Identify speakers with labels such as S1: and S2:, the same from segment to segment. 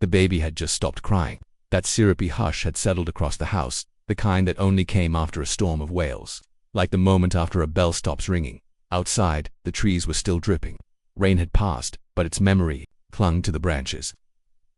S1: The baby had just stopped crying. That syrupy hush had settled across the house, the kind that only came after a storm of wails. Like the moment after a bell stops ringing. Outside, the trees were still dripping. Rain had passed, but its memory clung to the branches.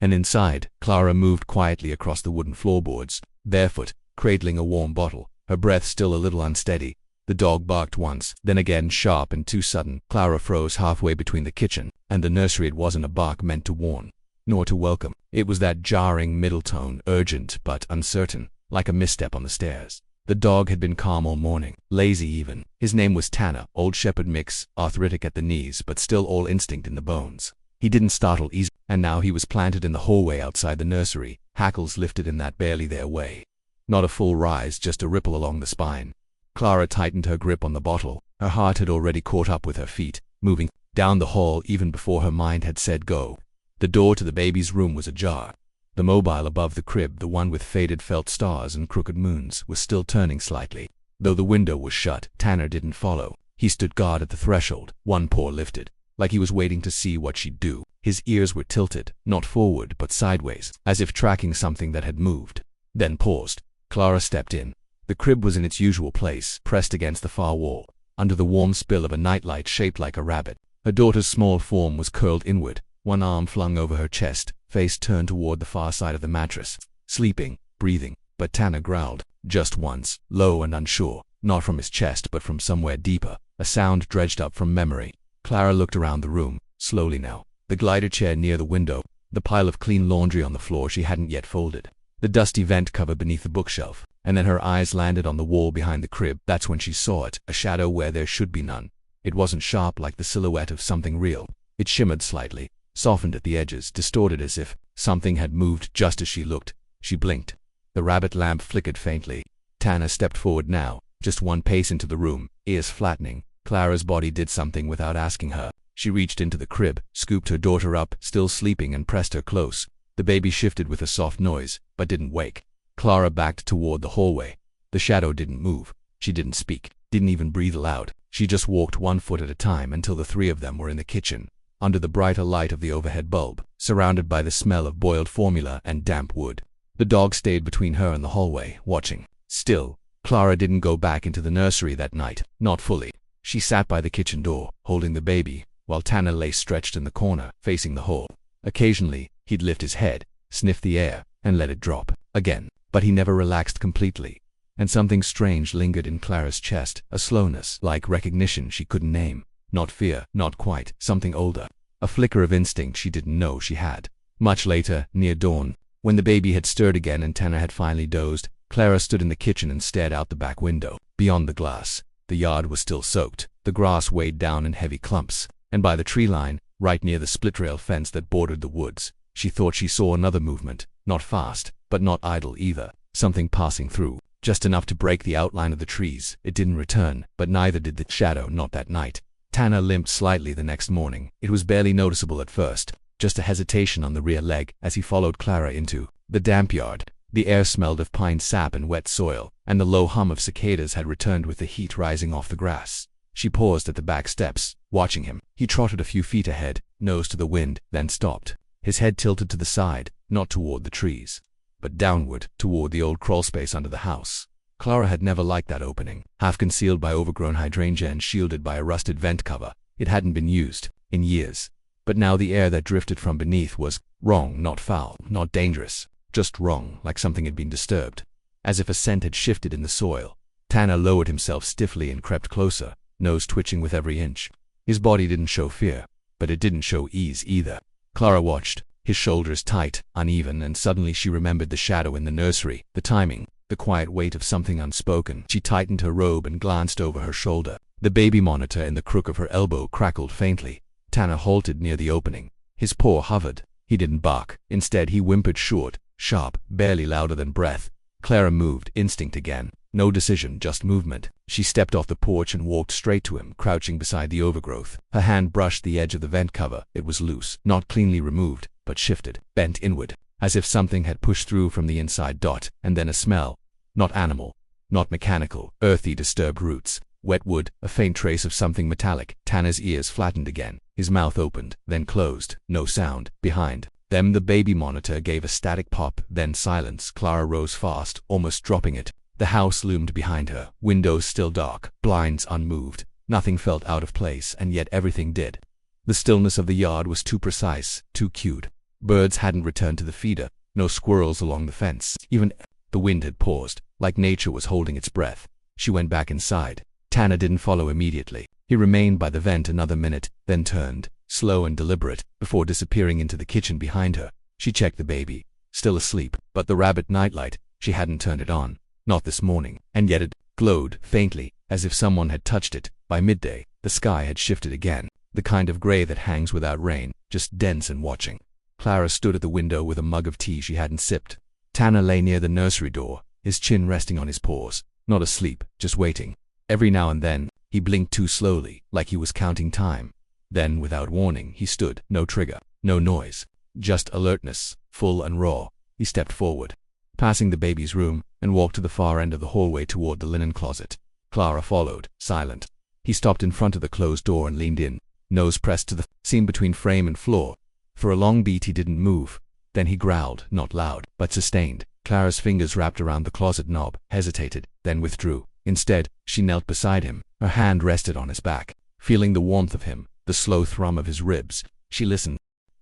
S1: And inside, Clara moved quietly across the wooden floorboards, barefoot, cradling a warm bottle, her breath still a little unsteady. The dog barked once, then again, sharp and too sudden. Clara froze halfway between the kitchen and the nursery. It wasn't a bark meant to warn, nor to welcome. It was that jarring middle tone, urgent but uncertain, like a misstep on the stairs. The dog had been calm all morning, lazy even. His name was Tanner, old shepherd mix, arthritic at the knees but still all instinct in the bones. He didn't startle easily, and now he was planted in the hallway outside the nursery, hackles lifted in that barely their way. Not a full rise, just a ripple along the spine. Clara tightened her grip on the bottle. Her heart had already caught up with her feet, moving down the hall even before her mind had said go. The door to the baby's room was ajar. The mobile above the crib, the one with faded felt stars and crooked moons, was still turning slightly. Though the window was shut, Tanner didn't follow. He stood guard at the threshold, one paw lifted, like he was waiting to see what she'd do. His ears were tilted, not forward but sideways, as if tracking something that had moved. Then paused. Clara stepped in. The crib was in its usual place, pressed against the far wall, under the warm spill of a nightlight shaped like a rabbit. Her daughter's small form was curled inward, one arm flung over her chest, face turned toward the far side of the mattress, sleeping, breathing. But Tanner growled, just once, low and unsure, not from his chest but from somewhere deeper, a sound dredged up from memory. Clara looked around the room, slowly now. The glider chair near the window, the pile of clean laundry on the floor she hadn't yet folded, the dusty vent cover beneath the bookshelf, and then her eyes landed on the wall behind the crib. That's when she saw it, a shadow where there should be none. It wasn't sharp like the silhouette of something real. It shimmered slightly, softened at the edges, distorted as if something had moved just as she looked. She blinked. The rabbit lamp flickered faintly. Tanner stepped forward now, just one pace into the room, ears flattening. Clara's body did something without asking her. She reached into the crib, scooped her daughter up, still sleeping, and pressed her close. The baby shifted with a soft noise, but didn't wake. Clara backed toward the hallway. The shadow didn't move. She didn't speak, didn't even breathe aloud. She just walked 1 foot at a time until the three of them were in the kitchen, under the brighter light of the overhead bulb, surrounded by the smell of boiled formula and damp wood. The dog stayed between her and the hallway, watching. Still, Clara didn't go back into the nursery that night, not fully. She sat by the kitchen door, holding the baby, while Tanner lay stretched in the corner, facing the hall. Occasionally, he'd lift his head, sniff the air, and let it drop again. But he never relaxed completely. And something strange lingered in Clara's chest, a slowness, like recognition she couldn't name. Not fear, not quite, something older. A flicker of instinct she didn't know she had. Much later, near dawn, when the baby had stirred again and Tanner had finally dozed, Clara stood in the kitchen and stared out the back window. Beyond the glass, the yard was still soaked, the grass weighed down in heavy clumps, and by the tree line, right near the split-rail fence that bordered the woods, she thought she saw another movement, not fast, but not idle either, something passing through, just enough to break the outline of the trees. It didn't return, but neither did the shadow, not that night. Tanner limped slightly the next morning. It was barely noticeable at first, just a hesitation on the rear leg as he followed Clara into the damp yard. The air smelled of pine sap and wet soil, and the low hum of cicadas had returned with the heat rising off the grass. She paused at the back steps, watching him. He trotted a few feet ahead, nose to the wind, then stopped, his head tilted to the side, not toward the trees, but downward, toward the old crawlspace under the house. Clara had never liked that opening, half concealed by overgrown hydrangea and shielded by a rusted vent cover. It hadn't been used in years. But now the air that drifted from beneath was wrong, not foul, not dangerous, just wrong, like something had been disturbed, as if a scent had shifted in the soil. Tanner lowered himself stiffly and crept closer, nose twitching with every inch. His body didn't show fear, but it didn't show ease either. Clara watched, his shoulders tight, uneven, and suddenly she remembered the shadow in the nursery, the timing, the quiet weight of something unspoken. She tightened her robe and glanced over her shoulder. The baby monitor in the crook of her elbow crackled faintly. Tanner halted near the opening. His paw hovered. He didn't bark. Instead, he whimpered short, sharp, barely louder than breath. Clara moved, instinct again. No decision, just movement. She stepped off the porch and walked straight to him, crouching beside the overgrowth. Her hand brushed the edge of the vent cover. It was loose, not cleanly removed, but shifted, bent inward, as if something had pushed through from the inside. And then a smell. Not animal, not mechanical, earthy, disturbed roots, wet wood, a faint trace of something metallic. Tanner's ears flattened again. His mouth opened, then closed. No sound. Behind Then the baby monitor gave a static pop, then silence. Clara rose fast, almost dropping it. The house loomed behind her, windows still dark, blinds unmoved. Nothing felt out of place, and yet everything did. The stillness of the yard was too precise, too cute. Birds hadn't returned to the feeder, no squirrels along the fence. Even the wind had paused, like nature was holding its breath. She went back inside. Tanner didn't follow immediately. He remained by the vent another minute, then turned, slow and deliberate, before disappearing into the kitchen behind her. She checked the baby, still asleep, but the rabbit nightlight, she hadn't turned it on. Not this morning. And yet it glowed, faintly, as if someone had touched it. By midday, the sky had shifted again, the kind of gray that hangs without rain, just dense and watching. Clara stood at the window with a mug of tea she hadn't sipped. Tanner lay near the nursery door, his chin resting on his paws, not asleep, just waiting. Every now and then, he blinked too slowly, like he was counting time. Then, without warning, he stood, no trigger, no noise, just alertness, full and raw. He stepped forward, passing the baby's room, and walked to the far end of the hallway toward the linen closet. Clara followed, silent. He stopped in front of the closed door and leaned in, nose pressed to the seam between frame and floor. For a long beat he didn't move. Then he growled, not loud, but sustained. Clara's fingers wrapped around the closet knob, hesitated, then withdrew. Instead, she knelt beside him. Her hand rested on his back. Feeling the warmth of him, the slow thrum of his ribs, she listened.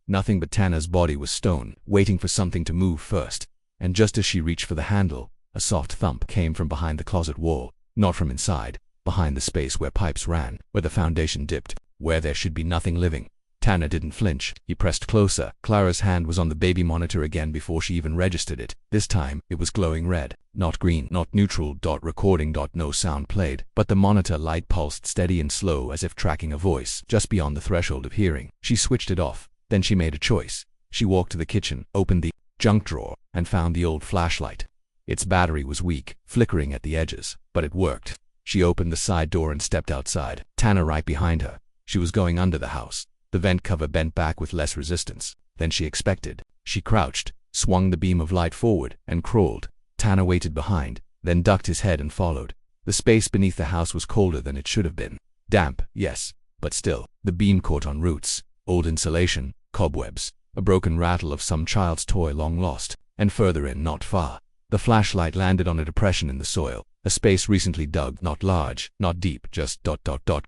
S1: Nothing but Tanner's body was stone, waiting for something to move first. And just as she reached for the handle, a soft thump came from behind the closet wall, not from inside, behind the space where pipes ran, where the foundation dipped, where there should be nothing living. Tanner didn't flinch. He pressed closer. Clara's hand was on the baby monitor again before she even registered it. This time, it was glowing red, not green, not neutral. Recording. No sound played, but the monitor light pulsed steady and slow as if tracking a voice, just beyond the threshold of hearing. She switched it off. Then she made a choice. She walked to the kitchen, opened the junk drawer, and found the old flashlight. Its battery was weak, flickering at the edges, but it worked. She opened the side door and stepped outside. Tanner right behind her. She was going under the house. The vent cover bent back with less resistance than she expected. She crouched, swung the beam of light forward, and crawled. Tanner waited behind, then ducked his head and followed. The space beneath the house was colder than it should have been. Damp, yes, but still. The beam caught on roots, old insulation, cobwebs, a broken rattle of some child's toy long lost, and further in, not far, the flashlight landed on a depression in the soil, a space recently dug, not large, not deep, just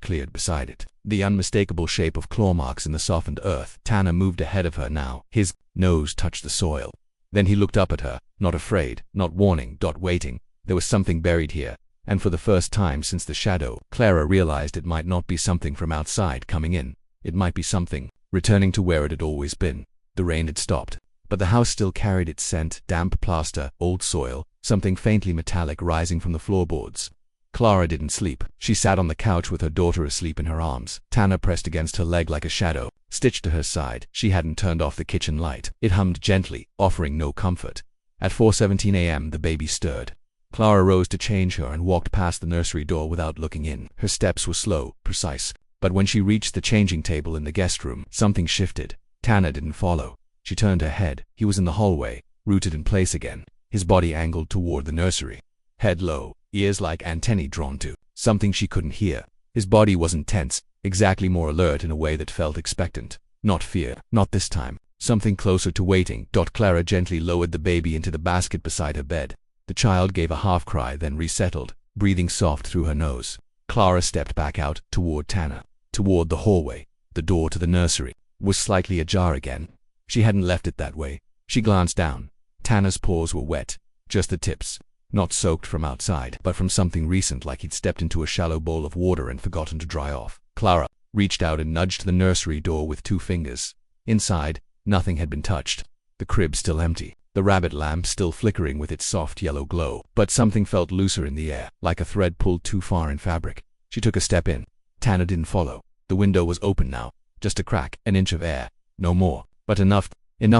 S1: cleared beside it. The unmistakable shape of claw marks in the softened earth. Tanner moved ahead of her now. His nose touched the soil. Then he looked up at her, not afraid, not warning, waiting. There was something buried here, and for the first time since the shadow, Clara realized it might not be something from outside coming in. It might be something returning to where it had always been. The rain had stopped, but the house still carried its scent, damp plaster, old soil, something faintly metallic rising from the floorboards. Clara didn't sleep. She sat on the couch with her daughter asleep in her arms. Tanner pressed against her leg like a shadow, stitched to her side. She hadn't turned off the kitchen light. It hummed gently, offering no comfort. At 4:17 a.m. the baby stirred. Clara rose to change her and walked past the nursery door without looking in. Her steps were slow, precise, but when she reached the changing table in the guest room, something shifted. Tanner didn't follow. She turned her head. He was in the hallway, rooted in place again, his body angled toward the nursery. Head low, ears like antennae drawn to something she couldn't hear. His body wasn't tense, exactly, more alert in a way that felt expectant. Not fear, not this time. Something closer to waiting. Clara gently lowered the baby into the basket beside her bed. The child gave a half cry, then resettled, breathing soft through her nose. Clara stepped back out, toward Tanner, toward the hallway. The door to the nursery was slightly ajar again. She hadn't left it that way. She glanced down. Tanner's paws were wet, just the tips. Not soaked from outside, but from something recent, like he'd stepped into a shallow bowl of water and forgotten to dry off. Clara reached out and nudged the nursery door with 2 fingers. Inside, nothing had been touched. The crib still empty, the rabbit lamp still flickering with its soft yellow glow. But something felt looser in the air, like a thread pulled too far in fabric. She took a step in. Tanner didn't follow. The window was open now, just a crack, an inch of air, no more, but enough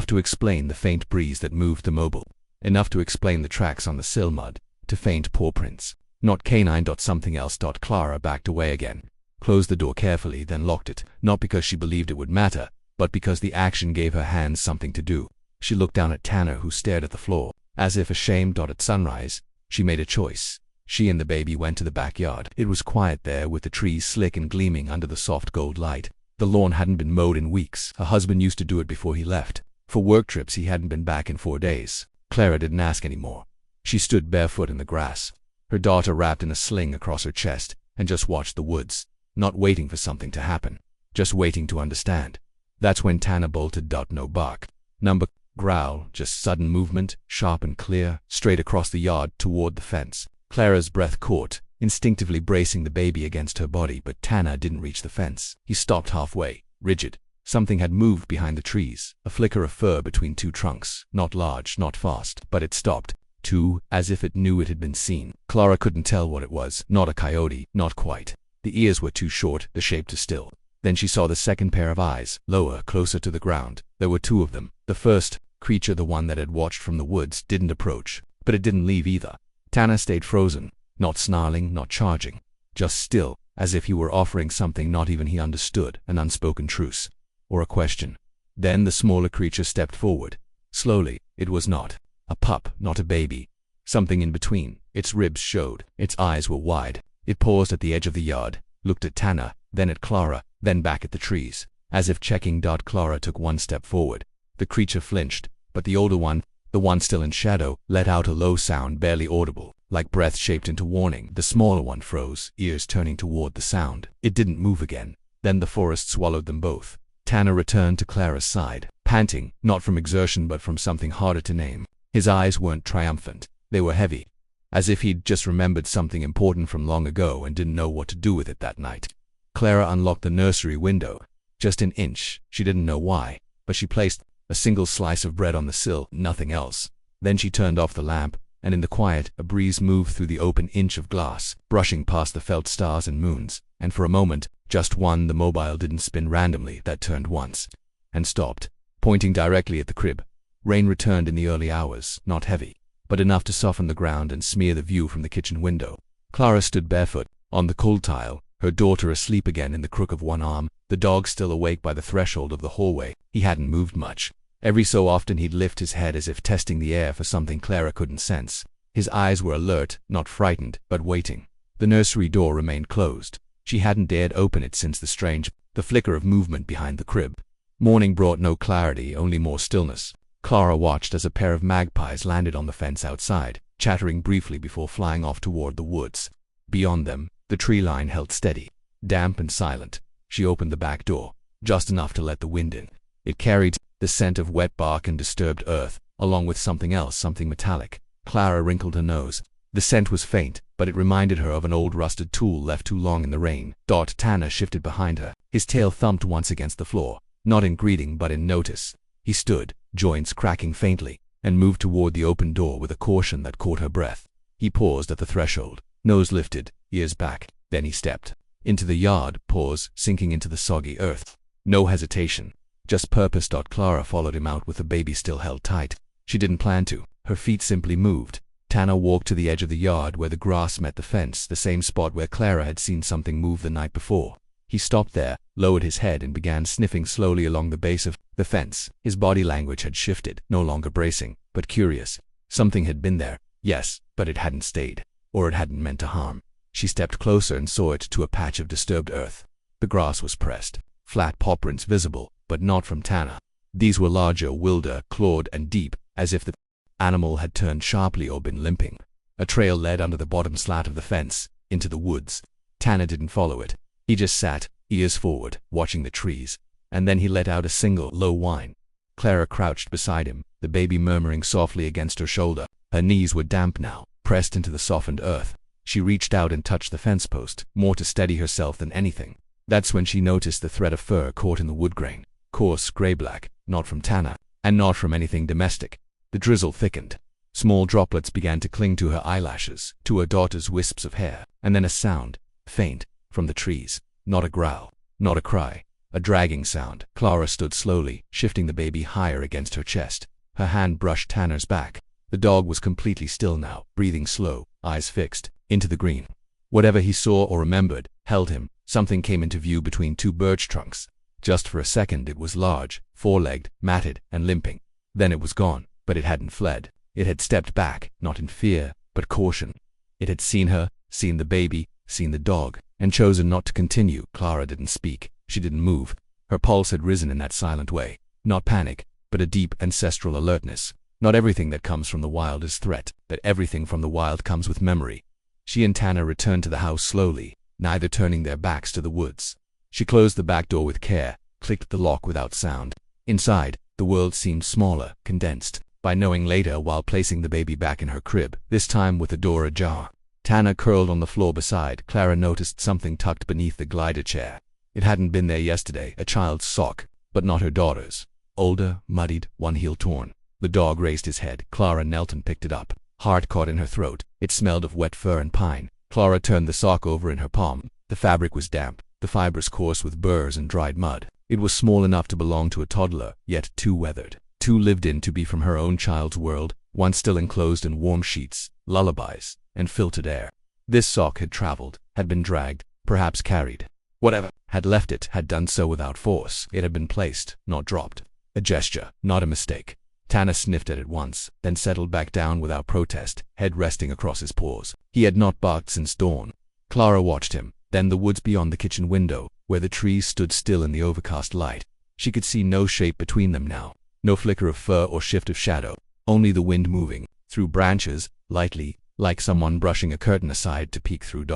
S1: to explain the faint breeze that moved the mobile. Enough to explain the tracks on the sill mud, to faint paw prints. Not canine. Something else. Clara backed away again, closed the door carefully, then locked it, not because she believed it would matter, but because the action gave her hands something to do. She looked down at Tanner, who stared at the floor, as if ashamed. At sunrise, she made a choice. She and the baby went to the backyard. It was quiet there, with the trees slick and gleaming under the soft gold light. The lawn hadn't been mowed in weeks. Her husband used to do it before he left. For work trips he hadn't been back in 4 days. Clara didn't ask anymore. She stood barefoot in the grass, her daughter wrapped in a sling across her chest, and just watched the woods, not waiting for something to happen, just waiting to understand. That's when Tanner bolted. No bark, number growl, just sudden movement, sharp and clear, straight across the yard toward the fence. Clara's breath caught, instinctively bracing the baby against her body, but Tanner didn't reach the fence. He stopped halfway, rigid. Something had moved behind the trees, a flicker of fur between two trunks, not large, not fast, but it stopped, too, as if it knew it had been seen. Clara couldn't tell what it was, not a coyote, not quite. The ears were too short, the shape too still. Then she saw the second pair of eyes, lower, closer to the ground. There were 2 of them. The first creature, the one that had watched from the woods, didn't approach, but it didn't leave either. Tanner stayed frozen, not snarling, not charging, just still, as if he were offering something not even he understood, an unspoken truce, or a question. Then the smaller creature stepped forward. Slowly. It was not a pup, not a baby. Something in between. Its ribs showed. Its eyes were wide. It paused at the edge of the yard, looked at Tanner, then at Clara, then back at the trees, as if checking. Clara took 1 step forward. The creature flinched, but the older one, the one still in shadow, let out a low sound barely audible, like breath shaped into warning. The smaller one froze, ears turning toward the sound. It didn't move again. Then the forest swallowed them both. Tanner returned to Clara's side, panting, not from exertion but from something harder to name. His eyes weren't triumphant. They were heavy, as if he'd just remembered something important from long ago and didn't know what to do with it that night. Clara unlocked the nursery window, just an inch. She didn't know why, but she placed a single slice of bread on the sill, nothing else. Then she turned off the lamp, and in the quiet, a breeze moved through the open inch of glass, brushing past the felt stars and moons, and for a moment, just one, the mobile didn't spin randomly. That turned once, and stopped, pointing directly at the crib. Rain returned in the early hours, not heavy, but enough to soften the ground and smear the view from the kitchen window. Clara stood barefoot, on the cold tile, her daughter asleep again in the crook of one arm, the dog still awake by the threshold of the hallway. He hadn't moved much. Every so often he'd lift his head as if testing the air for something Clara couldn't sense. His eyes were alert, not frightened, but waiting. The nursery door remained closed. She hadn't dared open it since the flicker of movement behind the crib. Morning brought no clarity, only more stillness. Clara watched as a pair of magpies landed on the fence outside, chattering briefly before flying off toward the woods. Beyond them, the tree line held steady, damp and silent. She opened the back door, just enough to let the wind in. It carried the scent of wet bark and disturbed earth, along with something else, something metallic. Clara wrinkled her nose. The scent was faint, but it reminded her of an old rusted tool left too long in the rain. Tanner shifted behind her. His tail thumped once against the floor, not in greeting but in notice. He stood, joints cracking faintly, and moved toward the open door with a caution that caught her breath. He paused at the threshold, nose lifted, ears back. Then he stepped into the yard, pause, sinking into the soggy earth. No hesitation, just purpose. Clara followed him out with the baby still held tight. She didn't plan to. Her feet simply moved. Tanner walked to the edge of the yard where the grass met the fence, the same spot where Clara had seen something move the night before. He stopped there, lowered his head and began sniffing slowly along the base of the fence. His body language had shifted, no longer bracing, but curious. Something had been there, yes, but it hadn't stayed, or it hadn't meant to harm. She stepped closer and saw it to a patch of disturbed earth. The grass was pressed, flat paw prints visible, but not from Tanner. These were larger, wilder, clawed and deep, as if the animal had turned sharply or been limping. A trail led under the bottom slat of the fence, into the woods. Tanner didn't follow it. He just sat, ears forward, watching the trees, and then he let out a single, low whine. Clara crouched beside him, the baby murmuring softly against her shoulder. Her knees were damp now, pressed into the softened earth. She reached out and touched the fence post, more to steady herself than anything. That's when she noticed the thread of fur caught in the wood grain. Coarse, gray-black, not from Tanner, and not from anything domestic. The drizzle thickened. Small droplets began to cling to her eyelashes, to her daughter's wisps of hair, and then a sound, faint, from the trees. Not a growl, not a cry, a dragging sound. Clara stood slowly, shifting the baby higher against her chest. Her hand brushed Tanner's back. The dog was completely still now, breathing slow, eyes fixed, into the green. Whatever he saw or remembered, held him. Something came into view between 2 birch trunks. Just for a second it was large, four-legged, matted, and limping. Then it was gone, but it hadn't fled. It had stepped back, not in fear, but caution. It had seen her, seen the baby, seen the dog, and chosen not to continue. Clara didn't speak. She didn't move. Her pulse had risen in that silent way. Not panic, but a deep ancestral alertness. Not everything that comes from the wild is threat, but everything from the wild comes with memory. She and Tana returned to the house slowly, neither turning their backs to the woods. She closed the back door with care, clicked the lock without sound. Inside, the world seemed smaller, condensed. By knowing later while placing the baby back in her crib, this time with the door ajar. Tana curled on the floor beside Clara noticed something tucked beneath the glider chair. It hadn't been there yesterday, a child's sock, but not her daughter's. Older, muddied, one heel torn. The dog raised his head. Clara knelt and picked it up. Heart caught in her throat. It smelled of wet fur and pine. Clara turned the sock over in her palm. The fabric was damp, the fibers coarse with burrs and dried mud. It was small enough to belong to a toddler, yet too weathered, too lived in to be from her own child's world, one still enclosed in warm sheets, lullabies, and filtered air. This sock had traveled, had been dragged, perhaps carried. Whatever had left it had done so without force. It had been placed, not dropped. A gesture, not a mistake. Tana sniffed at it once, then settled back down without protest, head resting across his paws. He had not barked since dawn. Clara watched him, then the woods beyond the kitchen window, where the trees stood still in the overcast light. She could see no shape between them now, no flicker of fur or shift of shadow, only the wind moving, through branches, lightly, like someone brushing a curtain aside to peek through.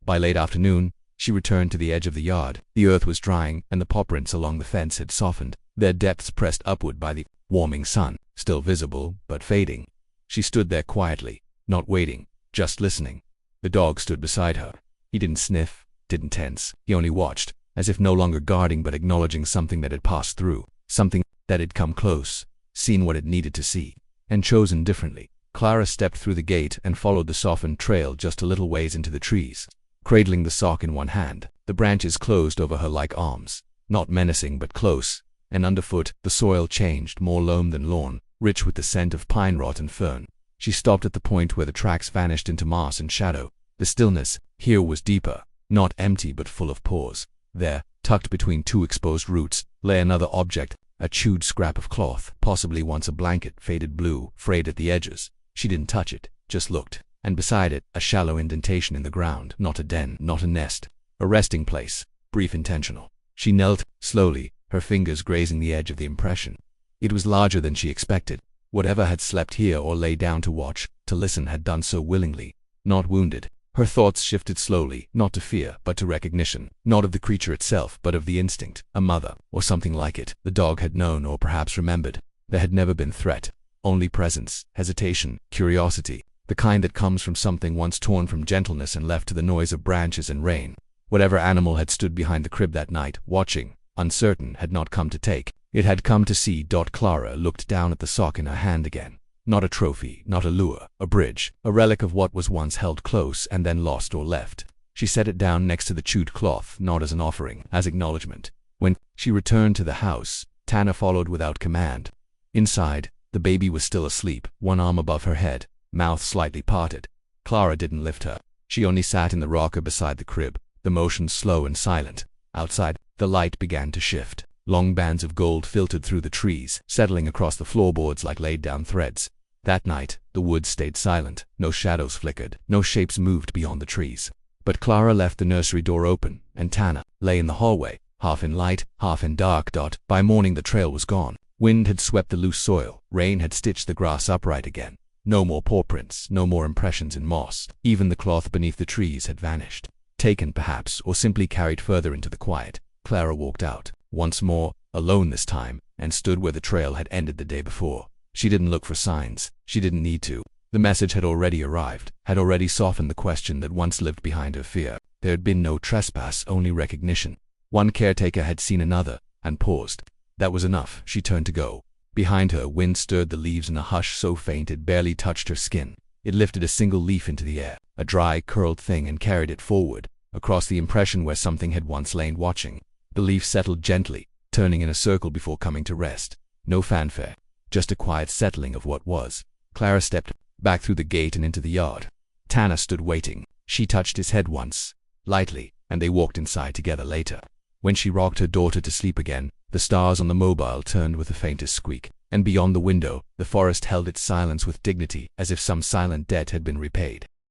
S1: By late afternoon, she returned to the edge of the yard. The earth was drying, and the paw prints along the fence had softened, their depths pressed upward by the warming sun, still visible, but fading. She stood there quietly, not waiting, just listening. The dog stood beside her. He didn't sniff, didn't tense. He only watched, as if no longer guarding but acknowledging something that had passed through, something that had come close, seen what it needed to see, and chosen differently. Clara stepped through the gate and followed the softened trail just a little ways into the trees, cradling the sock in one hand. The branches closed over her like arms, not menacing but close, and underfoot, the soil changed, more loam than lawn, rich with the scent of pine rot and fern. She stopped at the point where the tracks vanished into moss and shadow. The stillness here was deeper, not empty but full of pause. There, tucked between two exposed roots, lay another object, a chewed scrap of cloth, possibly once a blanket, faded blue, frayed at the edges. She didn't touch it, just looked, and beside it, a shallow indentation in the ground, not a den, not a nest, a resting place, brief, intentional. She knelt, slowly, her fingers grazing the edge of the impression. It was larger than she expected. Whatever had slept here or lay down to watch, to listen, had done so willingly, not wounded. Her thoughts shifted slowly, not to fear, but to recognition, not of the creature itself, but of the instinct, a mother, or something like it. The dog had known or perhaps remembered. There had never been threat, only presence, hesitation, curiosity, the kind that comes from something once torn from gentleness and left to the noise of branches and rain. Whatever animal had stood behind the crib that night, watching, uncertain, had not come to take. It had come to see. Clara looked down at the sock in her hand again. Not a trophy, not a lure, a bridge, a relic of what was once held close and then lost or left. She set it down next to the chewed cloth, not as an offering, as acknowledgement. When she returned to the house, Tana followed without command. Inside, the baby was still asleep, one arm above her head, mouth slightly parted. Clara didn't lift her. She only sat in the rocker beside the crib, the motion slow and silent. Outside, the light began to shift. Long bands of gold filtered through the trees, settling across the floorboards like laid-down threads. That night, the woods stayed silent. No shadows flickered, no shapes moved beyond the trees. But Clara left the nursery door open, and Tana lay in the hallway, half in light, half in dark. By morning the trail was gone. Wind had swept the loose soil, rain had stitched the grass upright again. No more paw prints, no more impressions in moss. Even the cloth beneath the trees had vanished. Taken perhaps, or simply carried further into the quiet. Clara walked out, once more, alone this time, and stood where the trail had ended the day before. She didn't look for signs. She didn't need to. The message had already arrived, had already softened the question that once lived behind her fear. There had been no trespass, only recognition. One caretaker had seen another, and paused. That was enough. She turned to go. Behind her, wind stirred the leaves in a hush so faint it barely touched her skin. It lifted a single leaf into the air, a dry, curled thing, and carried it forward, across the impression where something had once lain watching. The leaf settled gently, turning in a circle before coming to rest. No fanfare, just a quiet settling of what was. Clara stepped back through the gate and into the yard. Tana stood waiting. She touched his head once, lightly, and they walked inside together later. When she rocked her daughter to sleep again, the stars on the mobile turned with the faintest squeak, and beyond the window, the forest held its silence with dignity, as if some silent debt had been repaid.